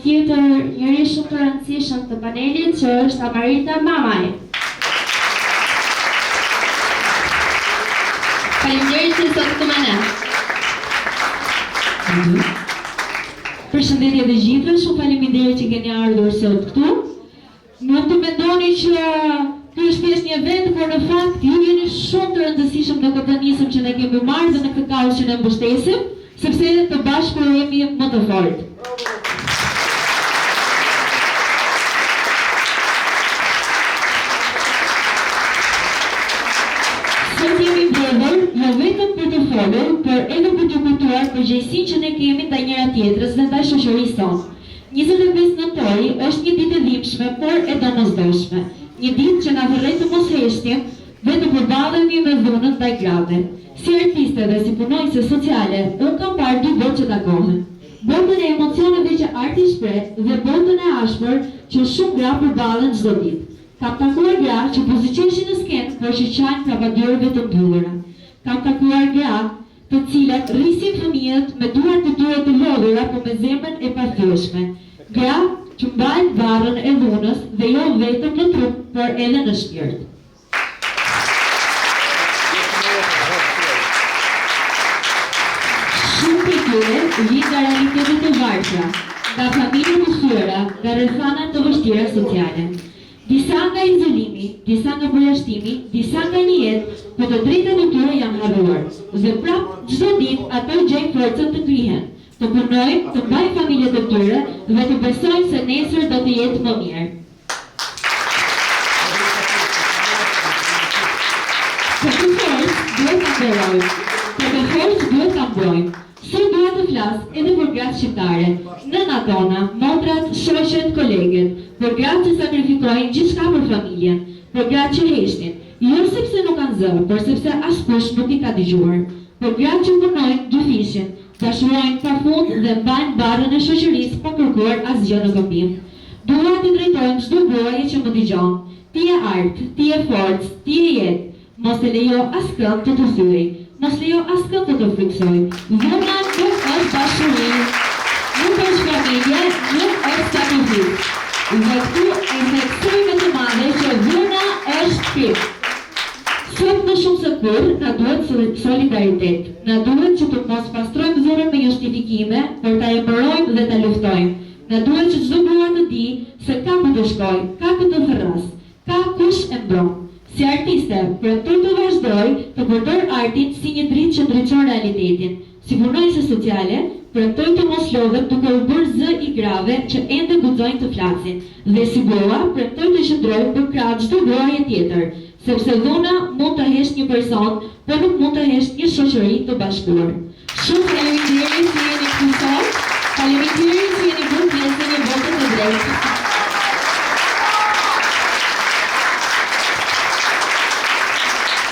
tjetër njëri shumë të rëndësishëm të panelit që është Amarita Mamaj. Faleminderit që sot këtu me ne. Përshëndetje të gjithëve, shumë faleminderit që keni ardhur sot këtu. Nuk të mendoni që ky është thjesht një event, por në fakt ju jeni shumë të rëndësishëm në këtë nisëm që ne kemi marrë dhe në këtë kaos që ne mbështesim, sepse të bashku jemi më të fortë. Sot jemi vjedhur jo vetëm për të folur, por edhe për të kuptuar përgjegjësinë që ne kemi ndaj njëra tjetrës dhe ndaj shoqërisë tonë. 25 nëntori është një ditë e dhimbshme, por e domosdoshme. Një ditë që na vërret të mos heshtim dhe të përballemi me dhunën ndaj grave. Si artiste dhe si punonjëse sociale, unë kam parë dy botë që takohen. Botën e emocioneve që arti shpreh dhe botën e ashpër që shumë gra përballen çdo ditë. Kam takuar gra që pozicioneshin në skenë, por që qajnë pravadyrëve të mbyllura. Kam takuar gra të cilat rrisin fëmijët me duart të tyre të lodhura, por me zemrën e pathyeshme. Gra që mbajnë varrën e dhunës dhe jo vetëm në trup, por edhe në shpirt. Shumë prej tyre vijnë nga realitetet e varfra, nga familje të thyera, nga rrethana të vështira sociale. Disa nga izolimi, disa nga përjashtimi, disa nga një jetë, por të drejtat e tyre janë harruar. Dhe prapë çdo ditë ato gjejnë forcën të krihen, të punojnë, të mbajnë familjet e tyre dhe të besojnë se nesër do të jetë më mirë. Këtë forcë duhet ta mbrojmë. Këtë forcë duhet ta mbrojmë. Sot duhet të flas edhe për gratë shqiptare, nëna tona, motrat, shoqet, koleget, për gratë që sakrifikojnë gjithçka për familjen, për gratë që heshtin, jo sepse nuk kanë zë, por sepse askush nuk i ka dëgjuar, për gratë që punojnë dyfishin, dashurojnë pafund dhe mbajnë barrën e shoqërisë pa kërkuar asgjë në këmbim. Dua t'i drejtojmë çdo gruaje që më dëgjon. Ti je art, ti je forcë, ti je jetë. Mos e lejo askënd të të thyej. Mos lejo askënd të të friksoj. Dhuna nuk është dashuri, nuk është familje, nuk është sakrificë. Dhe këtu e theksoj me të madhe që dhuna është shpirt. Sot më shumë se kur, na duhet solidaritet. Na duhet që të mos pastrojmë zemrën me justifikime, por ta emërojmë dhe ta luftojmë. Na duhet që çdo grua të di se ka ku të shkojë, ka ku të therras, ka kush e mbron. Si artiste, premtoj të vazhdoj të përdor artin si një dritë që ndriçon realitetin. Si punonjëse sociale, premtoj të mos lodhem duke u bërë zë i grave që ende guxojnë të flasin. Dhe si grua, premtoj të qëndroj për krah çdo gruaje tjetër, sepse dhuna mund të hesh një person, por nuk mund të hesh një shoqëri të bashkuar. Shumë faleminderit që jeni këtu sot, faleminderit që jeni bërë pjesë në botën e drejtë.